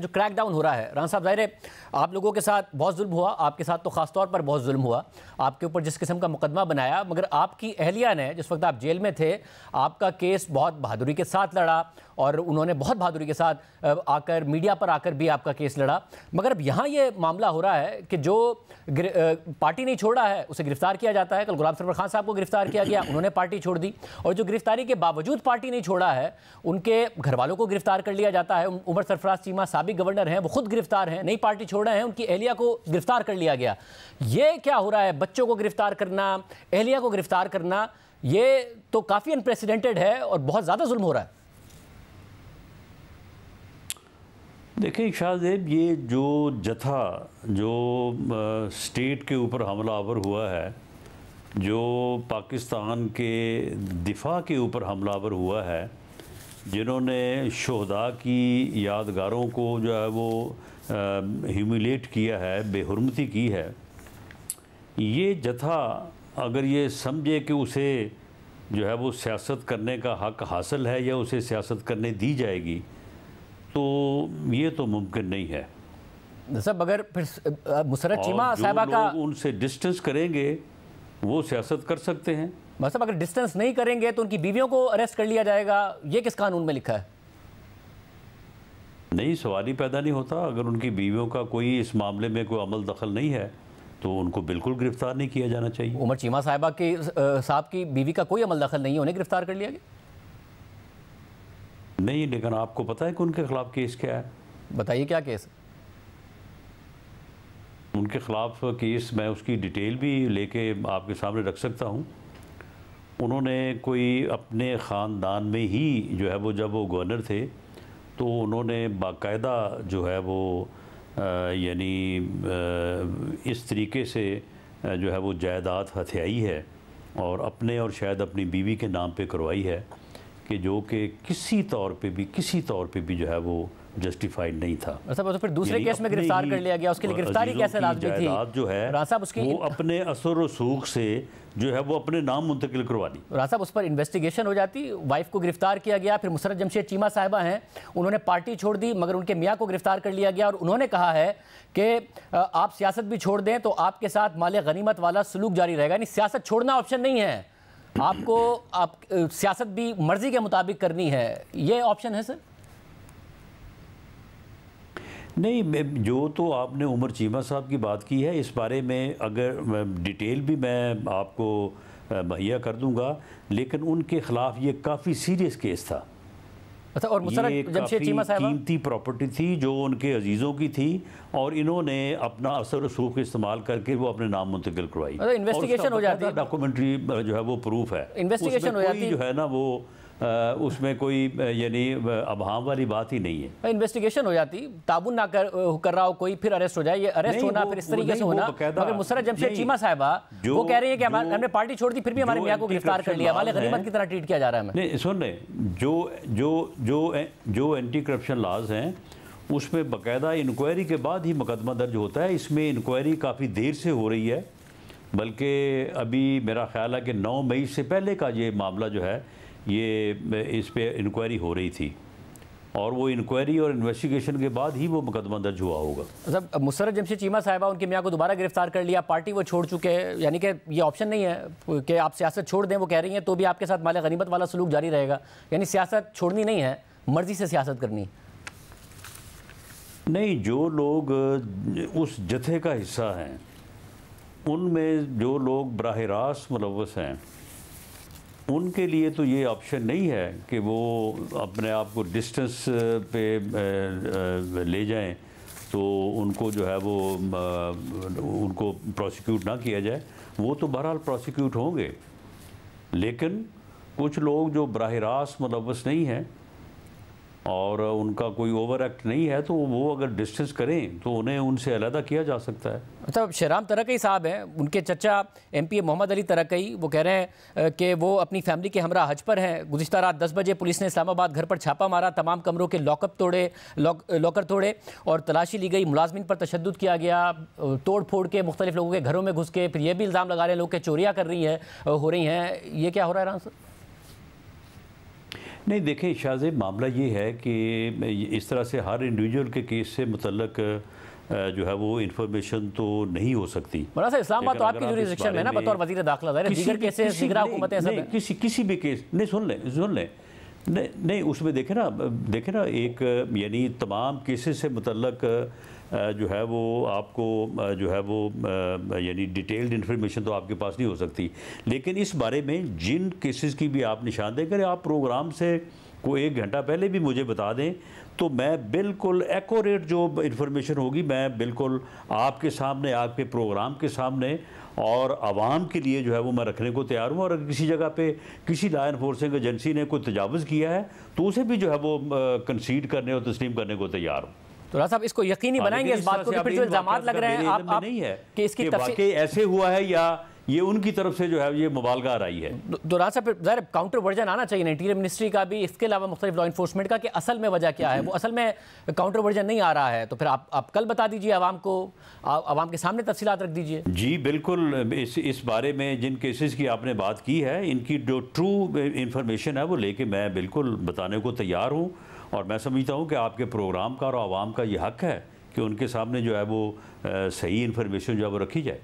जो क्रैकडाउन हो रहा है, राना साहब, ज़ाहिर है आप लोगों के साथ बहुत जुल्म हुआ, आपके साथ तो ख़ासतौर पर बहुत जुल्म हुआ, आपके ऊपर जिस किस्म का मुकदमा बनाया, मगर आपकी अहलिया ने जिस वक्त आप जेल में थे आपका केस बहुत बहादुरी के साथ लड़ा और उन्होंने बहुत बहादुरी के साथ आकर मीडिया पर आकर भी आपका केस लड़ा। मगर अब यहाँ ये मामला हो रहा है कि जो पार्टी नहीं छोड़ा है उसे गिरफ्तार किया जाता है। कल गुलाम सरवर खान साहब को गिरफ्तार किया गया, उन्होंने पार्टी छोड़ दी, और जो गिरफ्तारी के बावजूद पार्टी नहीं छोड़ा है उनके घर वालों को गिरफ्तार कर लिया जाता है। उमर सरफराज चीमा साबिक गवर्नर हैं, वो खुद गिरफ्तार हैं, नई पार्टी छोड़ रहे हैं, उनकी अहलिया को गिरफ्तार कर लिया गया। ये क्या हो रहा है? बच्चों को गिरफ्तार करना, अहलिया को गिरफ्तार करना, ये तो काफ़ी अनप्रेसिडेंटेड है और बहुत ज़्यादा जुल्म हो रहा है। देखिए शाहजेब, ये जो जथा जो स्टेट के ऊपर हमलावर हुआ है, जो पाकिस्तान के दिफा के ऊपर हमलावर हुआ है, जिन्होंने शोहदा की यादगारों को जो है वो ह्यूमिलेट किया है, बेहुरमती की है, ये जथा अगर ये समझे कि उसे जो है वो सियासत करने का हक हासिल है या उसे सियासत करने दी जाएगी, तो ये तो मुमकिन नहीं है। सब अगर फिर मुसर्रत चीमा साहिबा का उनसे डिस्टेंस करेंगे वो सियासत कर सकते हैं। मतलब अगर डिस्टेंस नहीं करेंगे तो उनकी बीवियों को अरेस्ट कर लिया जाएगा, ये किस कानून में लिखा है? नहीं, सवाल ही पैदा नहीं होता। अगर उनकी बीवियों का कोई इस मामले में कोई अमल दखल नहीं है तो उनको बिल्कुल गिरफ्तार नहीं किया जाना चाहिए। उमर चीमा साहिबा की साहब की बीवी का कोई अमल दखल नहीं है, उन्हें गिरफ्तार कर लिया गया? नहीं, लेकिन आपको पता है कि उनके खिलाफ केस क्या है? बताइए क्या केस? उनके खिलाफ केस मैं उसकी डिटेल भी लेके आपके सामने रख सकता हूँ। उन्होंने कोई अपने ख़ानदान में ही जो है वो, जब वो गवर्नर थे तो उन्होंने बाकायदा जो है वो यानी इस तरीके से जो है वो जायदाद हथियाई है और अपने और शायद अपनी बीवी के नाम पे करवाई है, कि जो कि किसी तौर पे भी जो है वो जस्टिफाइड नहीं था। अच्छा, तो फिर दूसरे केस में गिरफ्तार कर लिया गया, उसके लिए गिरफ्तारी कैसे लाजमी थी? जो है वो अपने असर और सूख से जो है वो अपने नाम मुंतकिल करवा दी। राजा साहब, उस पर इन्वेस्टिगेशन हो जाती, वाइफ को गिरफ्तार किया गया, फिर मुसर्रत जमशेद चीमा साहिबा हैं, उन्होंने पार्टी छोड़ दी, मगर उनके मियाँ को गिरफ्तार कर लिया गया और उन्होंने कहा है कि आप सियासत भी छोड़ दें तो आपके साथ माले गनीमत वाला सलूक जारी रहेगा। यानी सियासत छोड़ना ऑप्शन नहीं है, आपको आप सियासत भी मर्जी के मुताबिक करनी है, ये ऑप्शन है सर? नहीं, जो तो आपने उमर चीमा साहब की बात की है, इस बारे में अगर डिटेल भी मैं आपको मुहैया कर दूंगा, लेकिन उनके ख़िलाफ़ ये काफ़ी सीरियस केस था। अच्छा, और मुसर्रत जमशेद चीमा साहब कीमती प्रॉपर्टी थी जो उनके अजीज़ों की थी और इन्होंने अपना असर रसूख इस्तेमाल करके वो अपने नाम मुंतकिल करवाई। इन्वेस्टिगेशन हो जाती है, डॉक्यूमेंट्री जो है वो प्रूफ है, इन्वेस्टिगेशन हो जाती है, जो है ना वो उसमें कोई यानी अभाव वाली बात ही नहीं है। इन्वेस्टिगेशन हो जाती, ताबुन ना कर रहा हो कोई, फिर अरेस्ट हो जाए, ये अरेस्ट होना फिर इस तरीके से होना। मगर मुसर्रत जमशेद चीमा साहिबा वो कह रही है कि हमने पार्टी छोड़ दी फिर भी हमारे मियाँ को गिरफ्तार कर लिया, माले गनीमत की तरह ट्रीट किया जा रहा है हमें। नहीं, सुन रहे, जो एंटी करप्शन लॉज हैं उसमें बाकायदा इंक्वायरी के बाद ही मुकदमा दर्ज होता है। इसमें इंक्वायरी काफ़ी देर से हो रही है, बल्कि अभी मेरा ख्याल है कि 9 मई से पहले का ये मामला जो है ये इस पे इंक्वायरी हो रही थी और वो इंक्वायरी और इन्वेस्टिगेशन के बाद ही वो मुकदमा दर्ज हुआ होगा। मतलब मुसर्रत जमशेद चीमा साहिबा उनके मियाँ को दोबारा गिरफ्तार कर लिया, पार्टी वो छोड़ चुके हैं, यानी कि ये ऑप्शन नहीं है कि आप सियासत छोड़ दें, वो कह रही हैं तो भी आपके साथ माले गनीमत वाला सलूक जारी रहेगा, यानी सियासत छोड़नी नहीं है, मर्जी से सियासत करनी। नहीं, जो लोग उस जथे का हिस्सा हैं उनमें जो लोग बराह रास्त मुलव्वस हैं उनके लिए तो ये ऑप्शन नहीं है कि वो अपने आप को डिस्टेंस पे ले जाएं तो उनको जो है वो उनको प्रोसिक्यूट ना किया जाए। वो तो बहरहाल प्रोसिक्यूट होंगे, लेकिन कुछ लोग जो बराह रास्त मुलव्वस नहीं हैं और उनका कोई ओवर एक्ट नहीं है तो वो अगर डिस्टेंस करें तो उन्हें उनसे अलहदा किया जा सकता है। अच्छा, शहराम तरक्की साहब हैं, उनके चचा MP मोहम्मद अली तरक्की, वो कह रहे हैं कि वो अपनी फैमिली के हमरा हज पर हैं। गुज़िश्ता रात 10 बजे पुलिस ने इस्लामाबाद घर पर छापा मारा, तमाम कमरों के लॉकर तोड़े और तलाशी ली गई, मुलाजमिन पर तशद्दुद किया गया, तोड़ फोड़ के मुख्तलिफ लोगों के घरों में घुस के, फिर ये भी इल्ज़ाम लगा रहे हैं लोग के चोरियाँ हो रही हैं। ये क्या हो रहा है राम साहब? नहीं देखें शाहजेब, मामला ये है कि इस तरह से हर इंडिविजुअल के केस से मुतल्लक जो है वो इंफॉर्मेशन तो नहीं हो सकती। मौलाना साहब, इस्लामाबाद तो आपकी जुरिस्डिक्शन में ना बतौर वजीर दाखिला, दीगर केसेस दीगर हुकूमतें सब किसी भी केस नहीं, सुन लें नहीं उसमें देखें ना एक यानी तमाम केसेस से मुतल्लक जो है वो आपको जो है वो यानी डिटेल्ड इन्फॉर्मेशन तो आपके पास नहीं हो सकती, लेकिन इस बारे में जिन केसेस की भी आप निशानदेही करें, आप प्रोग्राम से कोई 1 घंटा पहले भी मुझे बता दें तो मैं बिल्कुल एक्यूरेट जो इन्फॉर्मेशन होगी मैं बिल्कुल आपके सामने, आपके प्रोग्राम के सामने और आवाम के लिए जो है वो मैं रखने को तैयार हूँ। और अगर किसी जगह पे किसी लॉ एनफोर्सिंग एजेंसी ने कोई तजावुज़ किया है तो उसे भी जो है वो कंसीड करने और तस्लीम करने को तैयार हूँ। तो राजा साहब इसको यकीनी बनाएंगे इस बात को कि फिर जो इल्जामात लग रहे हैं आप नहीं है कि इसकी वाकई ऐसे हुआ है या ये उनकी तरफ से जो है ये मुबालगा आ रही है। तो राजा साहब ज़ाहिर काउंटर वर्जन आना चाहिए इंटीरियर मिनिस्ट्री का भी, इसके अलावा मुख्तलिफ लॉ इन्फोर्समेंट का, कि असल में वजह क्या है। वो असल में काउंटर वर्जन नहीं आ रहा है तो फिर आप कल बता दीजिए आवाम को, आवाम के सामने तफसीलात रख दीजिए। जी बिल्कुल, इस बारे में जिन केसेस की आपने बात की है इनकी जो ट्रू इंफॉर्मेशन है वो लेके मैं बिल्कुल बताने को तैयार हूँ। और मैं समझता हूँ कि आपके प्रोग्राम का और आवाम का ये हक है कि उनके सामने जो है वो सही इन्फॉर्मेशन जो है वो रखी जाए।